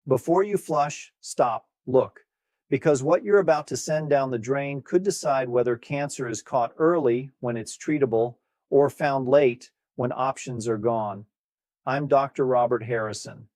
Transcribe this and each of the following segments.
Before you flush, stop, look, because what you're about to send down the drain could decide whether cancer is caught early when it's treatable or found late when options are gone. I'm Dr. Robert Harrison.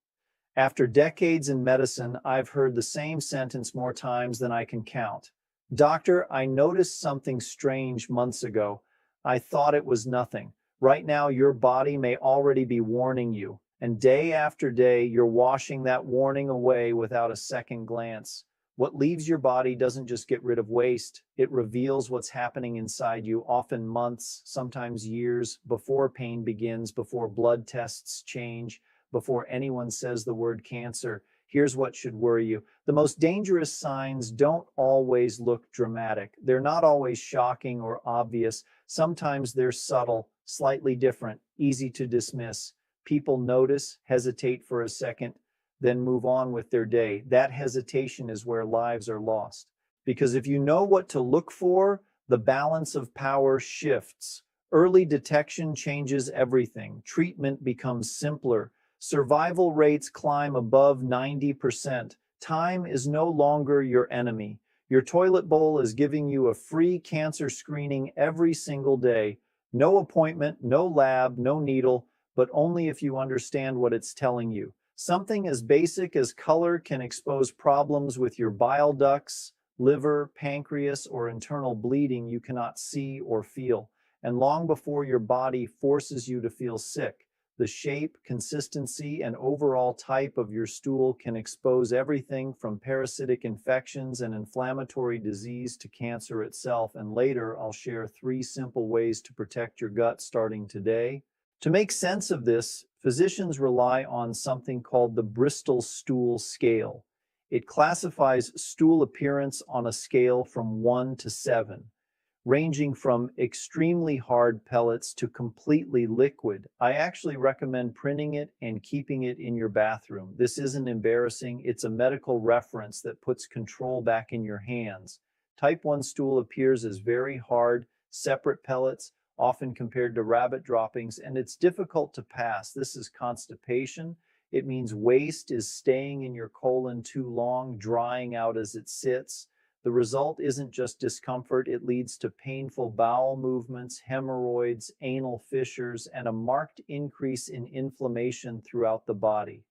After decades in medicine, I've heard the same sentence more times than I can count. Doctor, I noticed something strange months ago. I thought it was nothing. Right now, your body may already be warning you, and day after day, you're washing that warning away without a second glance. What leaves your body doesn't just get rid of waste, it reveals what's happening inside you, often months, sometimes years, before pain begins, before blood tests change, before anyone says the word cancer. Here's what should worry you. The most dangerous signs don't always look dramatic. They're not always shocking or obvious. Sometimes they're subtle, slightly different, easy to dismiss. People notice, hesitate for a second, then move on with their day. That hesitation is where lives are lost. Because if you know what to look for, the balance of power shifts. Early detection changes everything. Treatment becomes simpler. Survival rates climb above 90%. Time is no longer your enemy. Your toilet bowl is giving you a free cancer screening every single day. No appointment, no lab, no needle, but only if you understand what it's telling you. Something as basic as color can expose problems with your bile ducts, liver, pancreas, or internal bleeding you cannot see or feel. And long before your body forces you to feel sick, the shape, consistency, and overall type of your stool can expose everything from parasitic infections and inflammatory disease to cancer itself. And later, I'll share 3 simple ways to protect your gut starting today. To make sense of this, physicians rely on something called the Bristol Stool Scale. It classifies stool appearance on a scale from 1 to 7. Ranging from extremely hard pellets to completely liquid. I actually recommend printing it and keeping it in your bathroom. This isn't embarrassing, it's a medical reference that puts control back in your hands. Type 1 stool appears as very hard, separate pellets, often compared to rabbit droppings, and it's difficult to pass. This is constipation. It means waste is staying in your colon too long, drying out as it sits. The result isn't just discomfort, it leads to painful bowel movements, hemorrhoids, anal fissures, and a marked increase in inflammation throughout the body.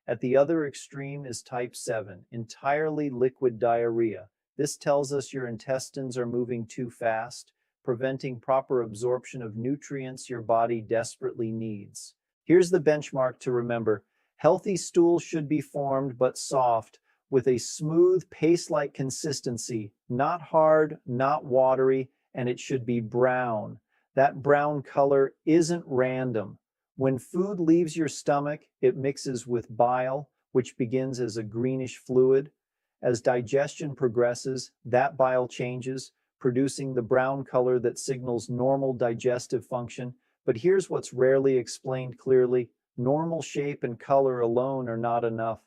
At the other extreme is type 7, entirely liquid diarrhea. This tells us your intestines are moving too fast, preventing proper absorption of nutrients your body desperately needs. Here's the benchmark to remember. Healthy stool should be formed but soft, with a smooth, paste-like consistency, not hard, not watery, and it should be brown. That brown color isn't random. When food leaves your stomach, it mixes with bile, which begins as a greenish fluid. As digestion progresses, that bile changes, producing the brown color that signals normal digestive function. But here's what's rarely explained clearly. Normal shape and color alone are not enough.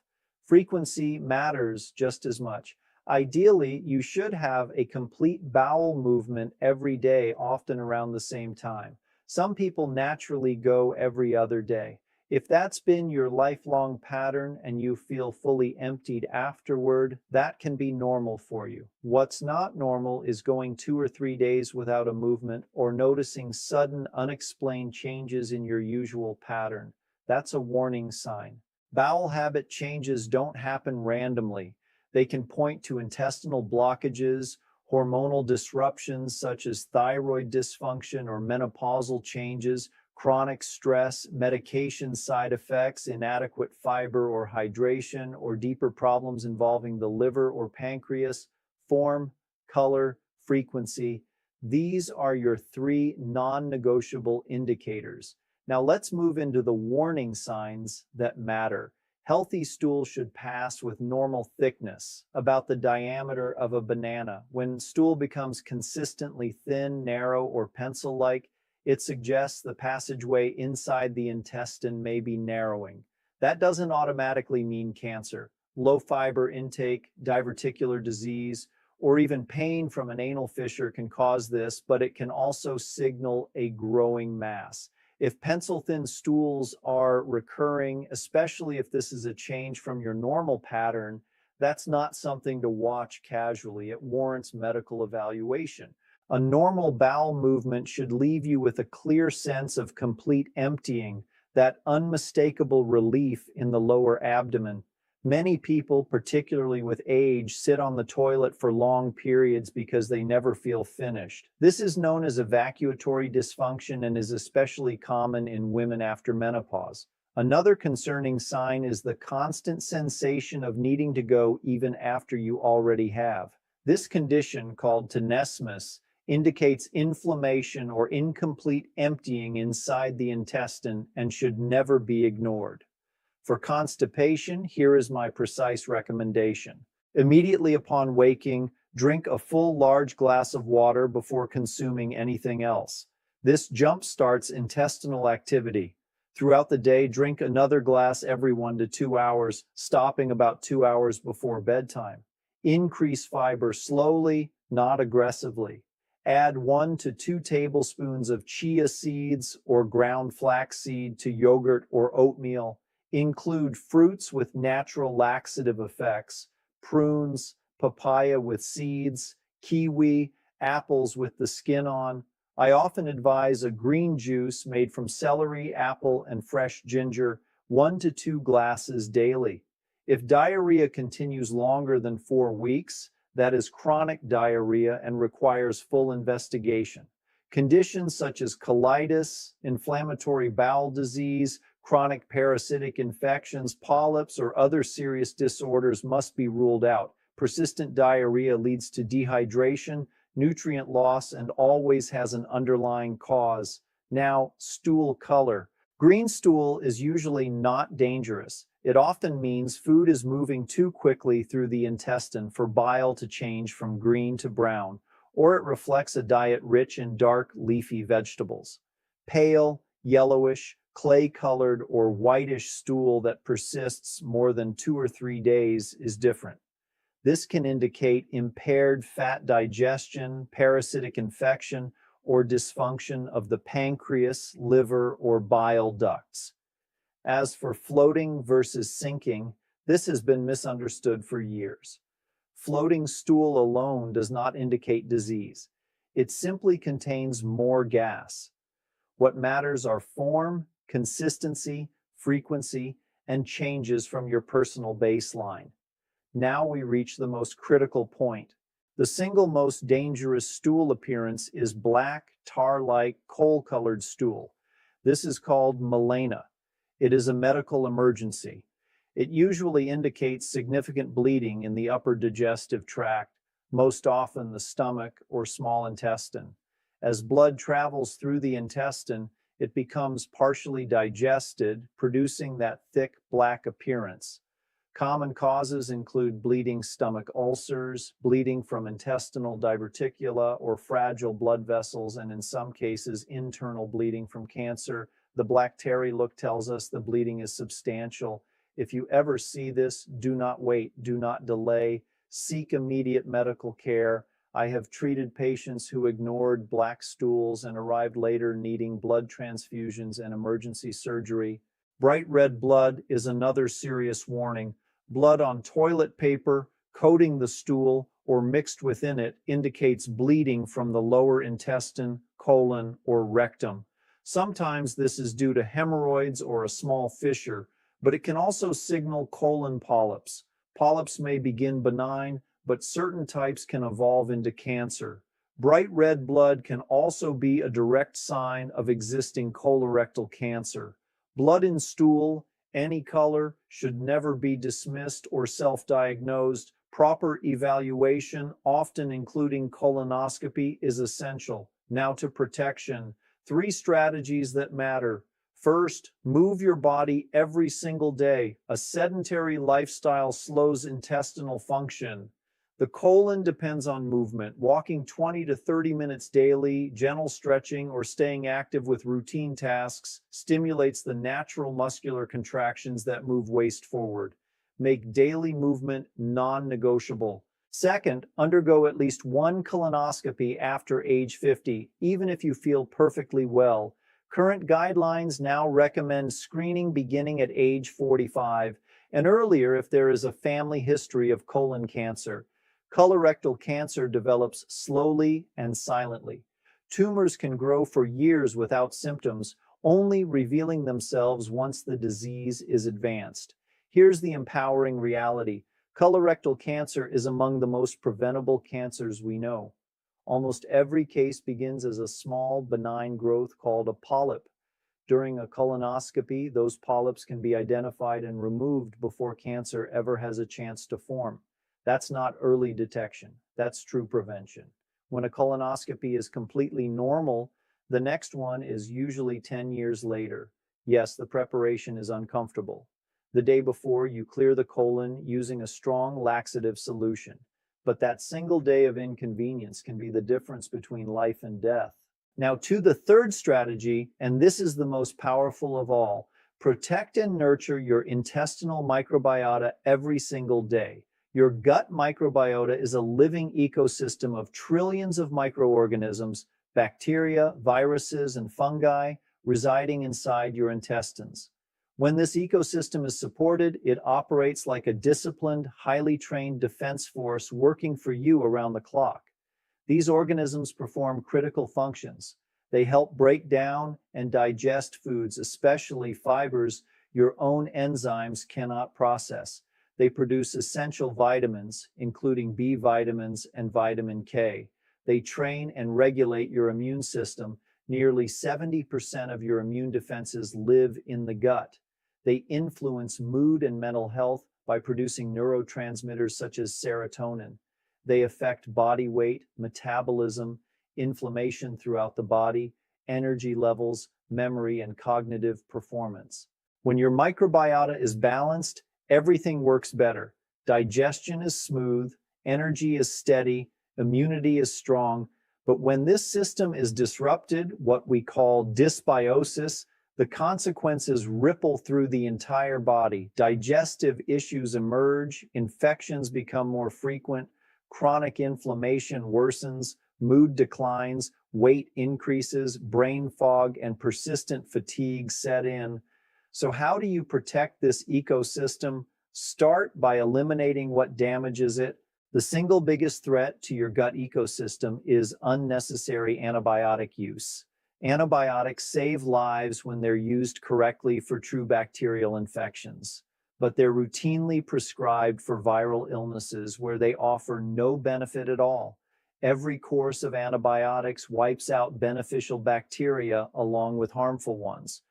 Frequency matters just as much. Ideally, you should have a complete bowel movement every day, often around the same time. Some people naturally go every other day. If that's been your lifelong pattern and you feel fully emptied afterward, that can be normal for you. What's not normal is going 2 or 3 days without a movement or noticing sudden, unexplained changes in your usual pattern. That's a warning sign. Bowel habit changes don't happen randomly. They can point to intestinal blockages, hormonal disruptions such as thyroid dysfunction or menopausal changes, chronic stress, medication side effects, inadequate fiber or hydration, or deeper problems involving the liver or pancreas. Form, color, frequency. These are your 3 non-negotiable indicators. Now let's move into the warning signs that matter. Healthy stool should pass with normal thickness, about the diameter of a banana. When stool becomes consistently thin, narrow, or pencil-like, it suggests the passageway inside the intestine may be narrowing. That doesn't automatically mean cancer. Low fiber intake, diverticular disease, or even pain from an anal fissure can cause this, but it can also signal a growing mass. If pencil-thin stools are recurring, especially if this is a change from your normal pattern, that's not something to watch casually. It warrants medical evaluation. A normal bowel movement should leave you with a clear sense of complete emptying, that unmistakable relief in the lower abdomen. Many people, particularly with age, sit on the toilet for long periods because they never feel finished. This is known as evacuatory dysfunction and is especially common in women after menopause. Another concerning sign is the constant sensation of needing to go even after you already have. This condition, called tenesmus, indicates inflammation or incomplete emptying inside the intestine and should never be ignored. For constipation, here is my precise recommendation. Immediately upon waking, drink a full large glass of water before consuming anything else. This jumpstarts intestinal activity. Throughout the day, drink another glass every 1 to 2 hours, stopping about 2 hours before bedtime. Increase fiber slowly, not aggressively. Add 1 to 2 tablespoons of chia seeds or ground flaxseed to yogurt or oatmeal. Include fruits with natural laxative effects, prunes, papaya with seeds, kiwi, apples with the skin on. I often advise a green juice made from celery, apple, and fresh ginger, 1 to 2 glasses daily. If diarrhea continues longer than 4 weeks, that is chronic diarrhea and requires full investigation. Conditions such as colitis, inflammatory bowel disease, chronic parasitic infections, polyps, or other serious disorders must be ruled out. Persistent diarrhea leads to dehydration, nutrient loss, and always has an underlying cause. Now, stool color. Green stool is usually not dangerous. It often means food is moving too quickly through the intestine for bile to change from green to brown, or it reflects a diet rich in dark, leafy vegetables. Pale, yellowish, clay-colored, or whitish stool that persists more than 2 or 3 days is different. This can indicate impaired fat digestion, parasitic infection, or dysfunction of the pancreas, liver, or bile ducts. As for floating versus sinking, this has been misunderstood for years. Floating stool alone does not indicate disease. It simply contains more gas. What matters are form, consistency, frequency, and changes from your personal baseline. Now we reach the most critical point. The single most dangerous stool appearance is black, tar-like, coal-colored stool. This is called melena. It is a medical emergency. It usually indicates significant bleeding in the upper digestive tract, most often the stomach or small intestine. As blood travels through the intestine, it becomes partially digested, producing that thick black appearance. Common causes include bleeding stomach ulcers, bleeding from intestinal diverticula or fragile blood vessels, and in some cases, internal bleeding from cancer. The black terry look tells us the bleeding is substantial. If you ever see this, do not wait, do not delay, seek immediate medical care. I have treated patients who ignored black stools and arrived later needing blood transfusions and emergency surgery. Bright red blood is another serious warning. Blood on toilet paper, coating the stool, or mixed within it indicates bleeding from the lower intestine, colon, or rectum. Sometimes this is due to hemorrhoids or a small fissure, but it can also signal colon polyps. Polyps may begin benign, but certain types can evolve into cancer. Bright red blood can also be a direct sign of existing colorectal cancer. Blood in stool, any color, should never be dismissed or self-diagnosed. Proper evaluation, often including colonoscopy, is essential. Now to protection. 3 strategies that matter. First, move your body every single day. A sedentary lifestyle slows intestinal function. The colon depends on movement. Walking 20 to 30 minutes daily, gentle stretching, or staying active with routine tasks stimulates the natural muscular contractions that move waste forward. Make daily movement non-negotiable. Second, undergo at least 1 colonoscopy after age 50, even if you feel perfectly well. Current guidelines now recommend screening beginning at age 45 and earlier if there is a family history of colon cancer. Colorectal cancer develops slowly and silently. Tumors can grow for years without symptoms, only revealing themselves once the disease is advanced. Here's the empowering reality. Colorectal cancer is among the most preventable cancers we know. Almost every case begins as a small, benign growth called a polyp. During a colonoscopy, those polyps can be identified and removed before cancer ever has a chance to form. That's not early detection. That's true prevention. When a colonoscopy is completely normal, the next one is usually 10 years later. Yes, the preparation is uncomfortable. The day before, you clear the colon using a strong laxative solution. But that single day of inconvenience can be the difference between life and death. Now, to the third strategy, and this is the most powerful of all, protect and nurture your intestinal microbiota every single day. Your gut microbiota is a living ecosystem of trillions of microorganisms, bacteria, viruses, and fungi residing inside your intestines. When this ecosystem is supported, it operates like a disciplined, highly trained defense force working for you around the clock. These organisms perform critical functions. They help break down and digest foods, especially fibers your own enzymes cannot process. They produce essential vitamins, including B vitamins and vitamin K. They train and regulate your immune system. Nearly 70% of your immune defenses live in the gut. They influence mood and mental health by producing neurotransmitters such as serotonin. They affect body weight, metabolism, inflammation throughout the body, energy levels, memory, and cognitive performance. When your microbiota is balanced, everything works better. Digestion is smooth, energy is steady, immunity is strong. But when this system is disrupted, what we call dysbiosis, the consequences ripple through the entire body. Digestive issues emerge, infections become more frequent, chronic inflammation worsens, mood declines, weight increases, brain fog, and persistent fatigue set in. So how do you protect this ecosystem? Start by eliminating what damages it. The single biggest threat to your gut ecosystem is unnecessary antibiotic use. Antibiotics save lives when they're used correctly for true bacterial infections, but they're routinely prescribed for viral illnesses where they offer no benefit at all. Every course of antibiotics wipes out beneficial bacteria along with harmful ones.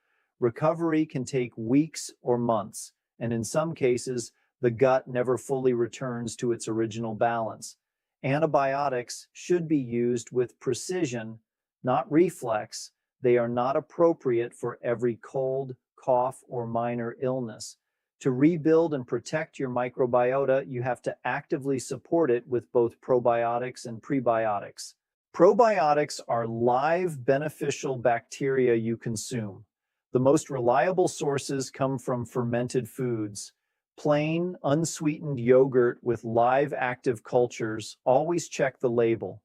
Recovery can take weeks or months, and in some cases, the gut never fully returns to its original balance. Antibiotics should be used with precision, not reflex. They are not appropriate for every cold, cough, or minor illness. To rebuild and protect your microbiota, you have to actively support it with both probiotics and prebiotics. Probiotics are live beneficial bacteria you consume. The most reliable sources come from fermented foods. Plain, unsweetened yogurt with live active cultures, always check the label.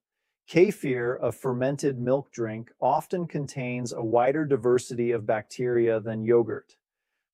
Kefir, a fermented milk drink, often contains a wider diversity of bacteria than yogurt.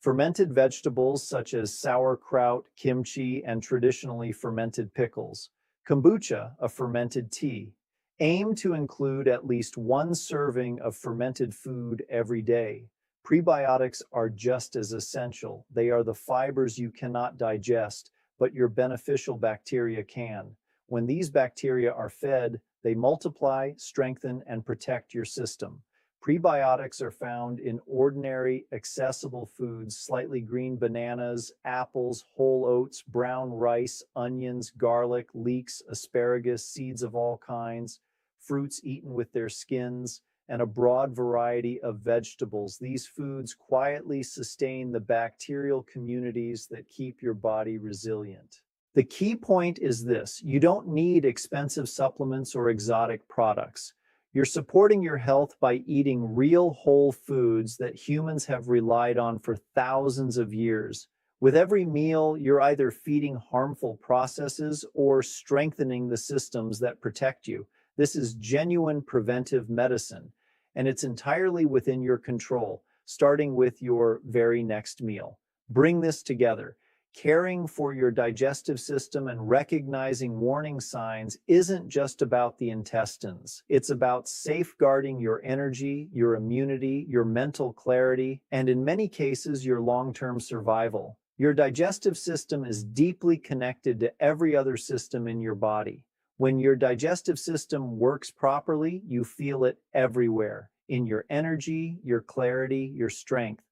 Fermented vegetables such as sauerkraut, kimchi, and traditionally fermented pickles. Kombucha, a fermented tea. Aim to include at least one serving of fermented food every day. Prebiotics are just as essential. They are the fibers you cannot digest, but your beneficial bacteria can. When these bacteria are fed, they multiply, strengthen, and protect your system. Prebiotics are found in ordinary, accessible foods, slightly green bananas, apples, whole oats, brown rice, onions, garlic, leeks, asparagus, seeds of all kinds, fruits eaten with their skins, and a broad variety of vegetables. These foods quietly sustain the bacterial communities that keep your body resilient. The key point is this: you don't need expensive supplements or exotic products. You're supporting your health by eating real whole foods that humans have relied on for thousands of years. With every meal, you're either feeding harmful processes or strengthening the systems that protect you. This is genuine preventive medicine. and it's entirely within your control, starting with your very next meal. Bring this together. Caring for your digestive system and recognizing warning signs isn't just about the intestines. It's about safeguarding your energy, your immunity, your mental clarity, and in many cases, your long-term survival. Your digestive system is deeply connected to every other system in your body. When your digestive system works properly, you feel it everywhere, in your energy, your clarity, your strength.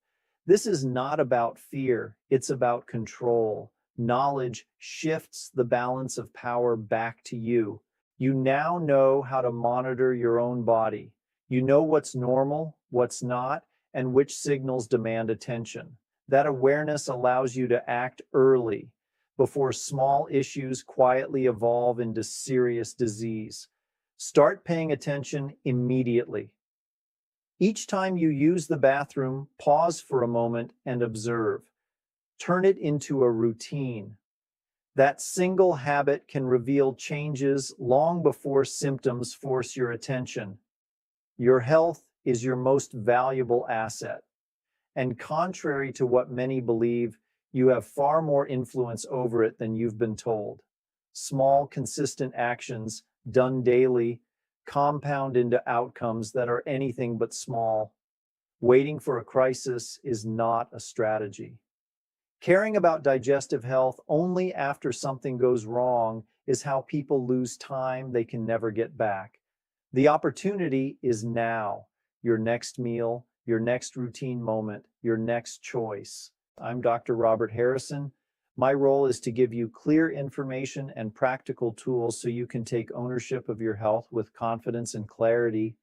This is not about fear, it's about control. Knowledge shifts the balance of power back to you. You now know how to monitor your own body. You know what's normal, what's not, and which signals demand attention. That awareness allows you to act early, before small issues quietly evolve into serious disease. Start paying attention immediately. Each time you use the bathroom, pause for a moment and observe. Turn it into a routine. That single habit can reveal changes long before symptoms force your attention. Your health is your most valuable asset. And contrary to what many believe, you have far more influence over it than you've been told. Small, consistent actions done daily compound into outcomes that are anything but small. Waiting for a crisis is not a strategy. Caring about digestive health only after something goes wrong is how people lose time they can never get back. The opportunity is now, your next meal, your next routine moment, your next choice. I'm Dr. Robert Harrison. My role is to give you clear information and practical tools so you can take ownership of your health with confidence and clarity.